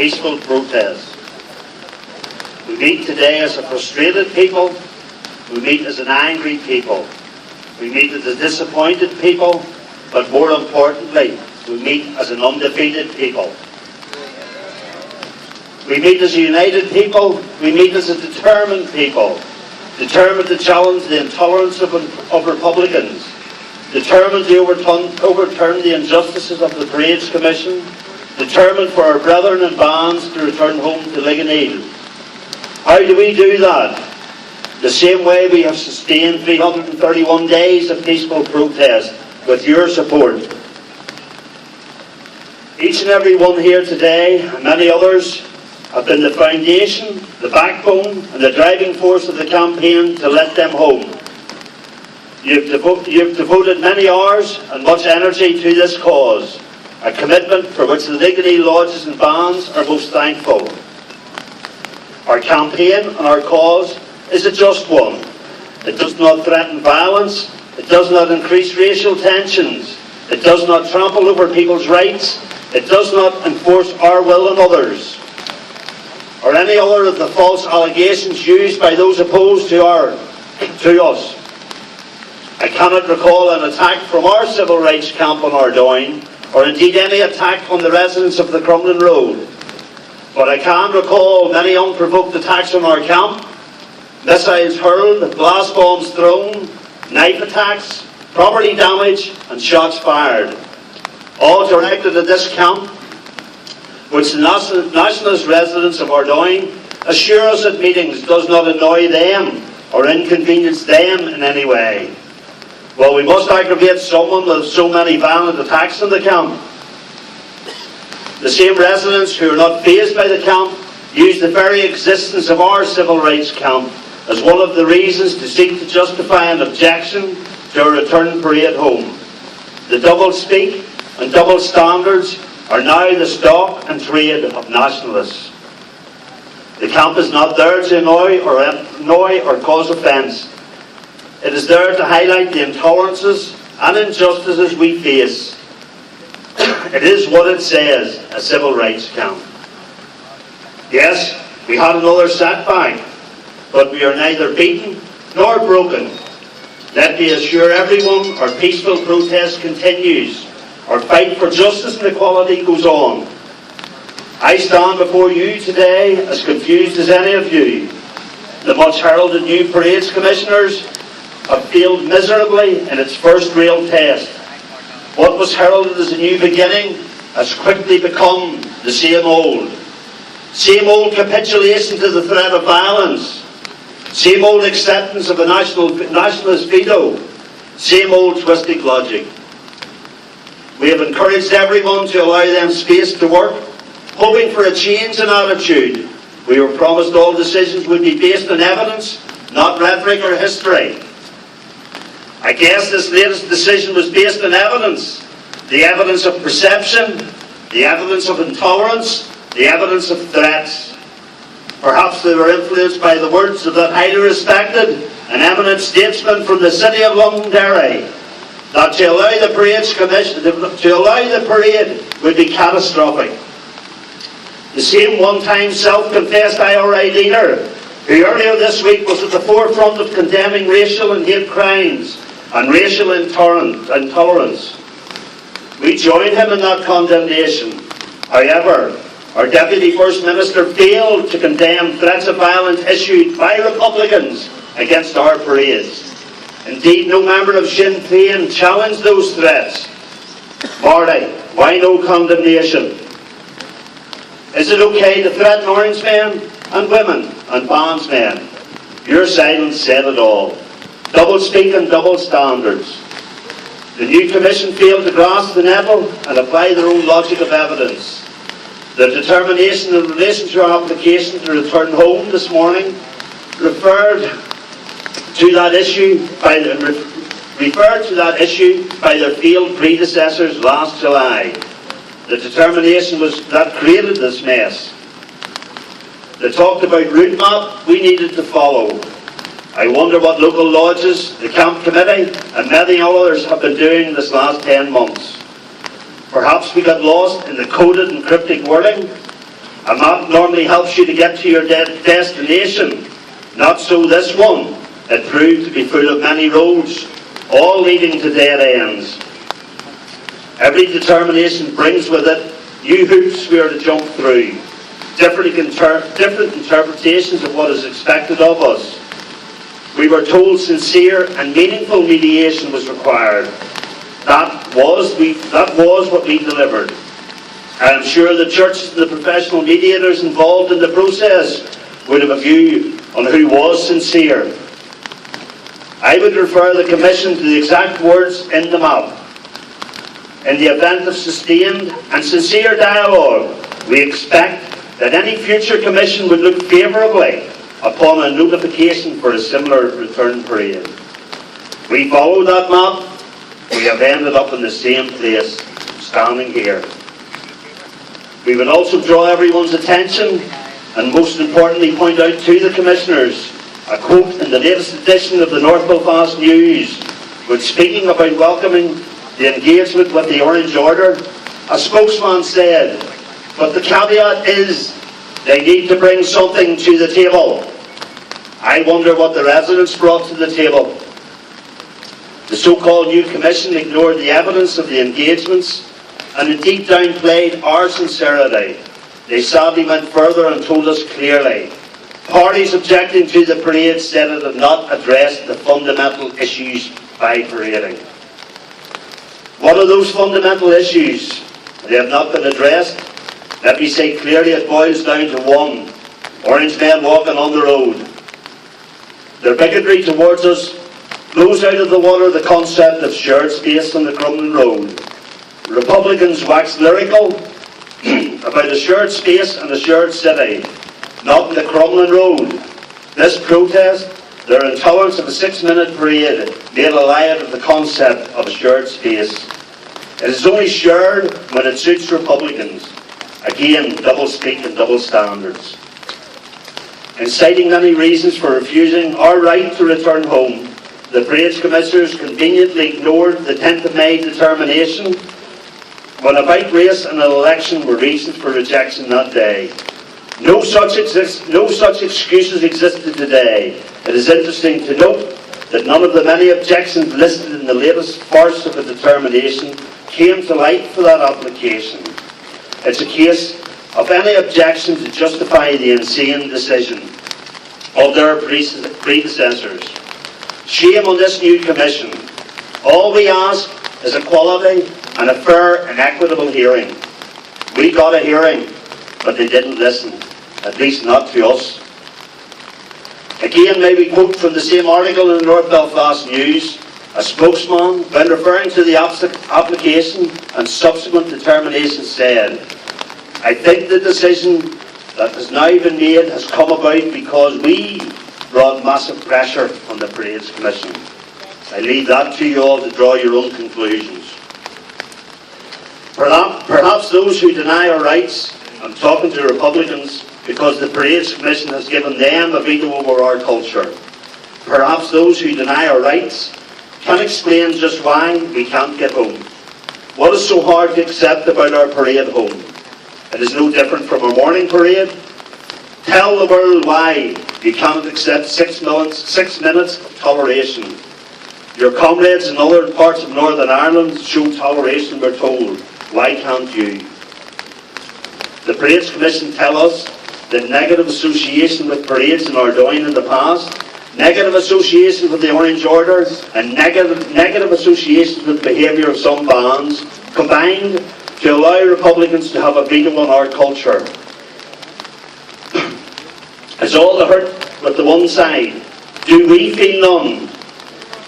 peaceful protest. We meet today as a frustrated people. We meet as an angry people. We meet as a disappointed people. But more importantly, we meet as an undefeated people. We meet as a united people. We meet as a determined people. Determined to challenge the intolerance of Republicans. Determined to overturn the injustices of the Parades Commission. Determined for our brethren in bands to return home to Ligoneel. How do we do that? The same way we have sustained 331 days of peaceful protest with your support. Each and every one here today, and many others, have been the foundation, the backbone, and the driving force of the campaign to let them home. You've devoted many hours and much energy to this cause, a commitment for which the Ligoneel lodges and bands are most thankful. Our campaign and our cause is a just one. It does not threaten violence. It does not increase racial tensions. It does not trample over people's rights. It does not enforce our will on others, or any other of the false allegations used by those opposed to us. I cannot recall an attack from our civil rights camp on Ardoyne, or indeed any attack on the residents of the Crumlin Road. But I can recall many unprovoked attacks on our camp, missiles hurled, blast bombs thrown, knife attacks, property damage and shots fired, all directed at this camp, which the nationalist residents of Ardoyne assure us at meetings does not annoy them or inconvenience them in any way. Well, we must aggravate someone with so many violent attacks on the camp. The same residents who are not fazed by the camp use the very existence of our civil rights camp as one of the reasons to seek to justify an objection to a return parade home. The double speak and double standards are now the stock and trade of nationalists. The camp is not there to annoy or cause offence. It is there to highlight the intolerances and injustices we face. It is what it says, a civil rights camp. Yes, we had another setback, but we are neither beaten nor broken. Let me assure everyone our peaceful protest continues. Our fight for justice and equality goes on. I stand before you today as confused as any of you. The much heralded new Parades Commissioners have failed miserably in its first real test. What was heralded as a new beginning has quickly become the same old. Same old capitulation to the threat of violence. Same old acceptance of the nationalist veto. Same old twisted logic. We have encouraged everyone to allow them space to work, hoping for a change in attitude. We were promised all decisions would be based on evidence, not rhetoric or history. I guess this latest decision was based on evidence. The evidence of perception, the evidence of intolerance, the evidence of threats. Perhaps they were influenced by the words of that highly respected and eminent statesman from the city of Londonderry, that to allow the Parades Commission, to allow the parade would be catastrophic. The same one-time self-confessed IRA leader who earlier this week was at the forefront of condemning racial and hate crimes and racial intolerance. We join him in that condemnation. However, our Deputy First Minister failed to condemn threats of violence issued by Republicans against our parades. Indeed, no member of Sinn Féin challenged those threats. Marty, why no condemnation? Is it okay to threaten orange men and women and bandsmen? Your silence said it all. Double speak and double standards. The new Commission failed to grasp the nettle and apply their own logic of evidence. Their determination in relation to our application to return home this morning referred to that issue by their failed predecessors last July. The determination that created this mess. They talked about route map we needed to follow. I wonder what local lodges, the camp committee and many others have been doing this last 10 months. Perhaps we got lost in the coded and cryptic wording. A map normally helps you to get to your destination. Not so this one. It proved to be full of many roads, all leading to dead ends. Every determination brings with it new hoops we are to jump through, different interpretations of what is expected of us. We were told sincere and meaningful mediation was required. That was what we delivered. I am sure the churches and the professional mediators involved in the process would have a view on who was sincere. I would refer the Commission to the exact words in the map. In the event of sustained and sincere dialogue, we expect that any future Commission would look favourably upon a notification for a similar return parade. We followed that map. We have ended up in the same place, standing here. We would also draw everyone's attention and most importantly point out to the Commissioners a quote in the latest edition of the North Belfast News, which, speaking about welcoming the engagement with the Orange Order, a spokesman said, "But the caveat is they need to bring something to the table." I wonder what the residents brought to the table. The so-called new Commission ignored the evidence of the engagements and indeed downplayed our sincerity. They sadly went further and told us clearly. Parties objecting to the parade said it had not addressed the fundamental issues by parading. What are those fundamental issues? They have not been addressed. Let me say clearly it boils down to one: orange men walking on the road. Their bigotry towards us blows out of the water the concept of shared space on the Crumlin Road. Republicans wax lyrical about a shared space and a shared city, not in the Crumlin Road. This protest, their intolerance of a 6-minute parade, made a lie out of the concept of a shared space. It is only shared when it suits Republicans. Again, double speak and double standards. In citing many reasons for refusing our right to return home, the Parade's Commissioners conveniently ignored the 10th of May determination when a bike race and an election were reasons for rejection that day. No such excuses existed today. It is interesting to note that none of the many objections listed in the latest farce of a determination came to light for that application. It's a case of any objection to justify the insane decision of their predecessors. Shame on this new Commission. All we ask is a quality and a fair and equitable hearing. We got a hearing, but they didn't listen, at least not to us. Again, may we quote from the same article in the North Belfast News, a spokesman, when referring to the application and subsequent determination, said, "I think the decision that has now been made has come about because we brought massive pressure on the Parade's Commission." I leave that to you all to draw your own conclusions. Perhaps those who deny our rights, I'm talking to Republicans, because the Parade's Commission has given them a veto over our culture. Perhaps those who deny our rights can explain just why we can't get home. What is so hard to accept about our parade home? It is no different from a morning parade. Tell the world why you cannot accept 6 minutes of toleration. Your comrades in other parts of Northern Ireland show toleration, we're told. Why can't you? The Parade's Commission tell us that negative association with parades in Ardoyne in the past, negative association with the Orange Order, and negative associations with the behaviour of some bands combined to allow Republicans to have a veto on our culture. Is all the hurt with the one side? Do we feel none?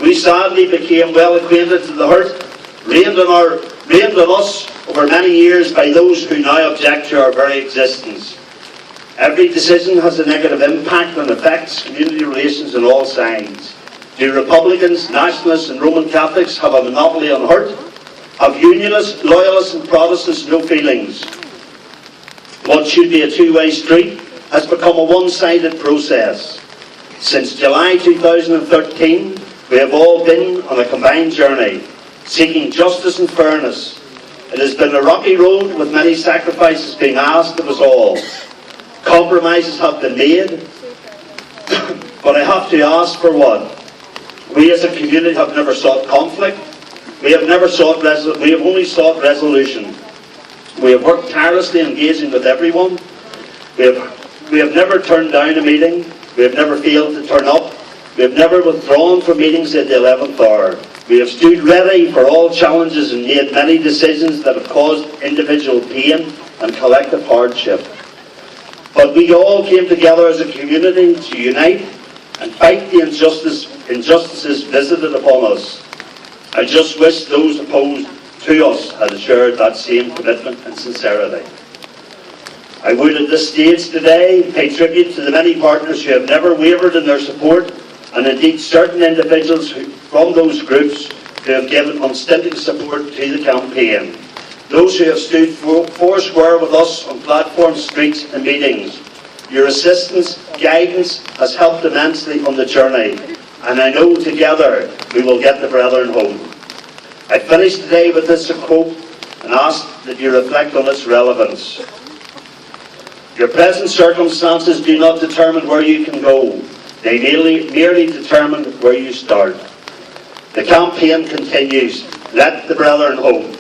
We sadly became well acquainted to the hurt rained on us over many years by those who now object to our very existence. Every decision has a negative impact and affects community relations on all sides. Do Republicans, Nationalists and Roman Catholics have a monopoly on hurt? Have Unionists, Loyalists and Protestants no feelings? What should be a two-way street has become a one-sided process. Since July 2013, we have all been on a combined journey, seeking justice and fairness. It has been a rocky road with many sacrifices being asked of us all. Compromises have been made, but I have to ask for one. We as a community have never sought conflict. We have only sought resolution. We have worked tirelessly engaging with everyone. We have never turned down a meeting. We have never failed to turn up. We have never withdrawn from meetings at the 11th hour. We have stood ready for all challenges and made many decisions that have caused individual pain and collective hardship. But we all came together as a community to unite and fight the injustices visited upon us. I just wish those opposed to us had shared that same commitment and sincerity. I would at this stage today pay tribute to the many partners who have never wavered in their support, and indeed certain individuals from those groups who have given unstinted support to the campaign. Those who have stood foursquare with us on platforms, streets and meetings. Your assistance, guidance has helped immensely on the journey, and I know together we will get the brethren home. I finish today with this quote and ask that you reflect on its relevance. Your present circumstances do not determine where you can go. They merely determine where you start. The campaign continues. Let the brethren home.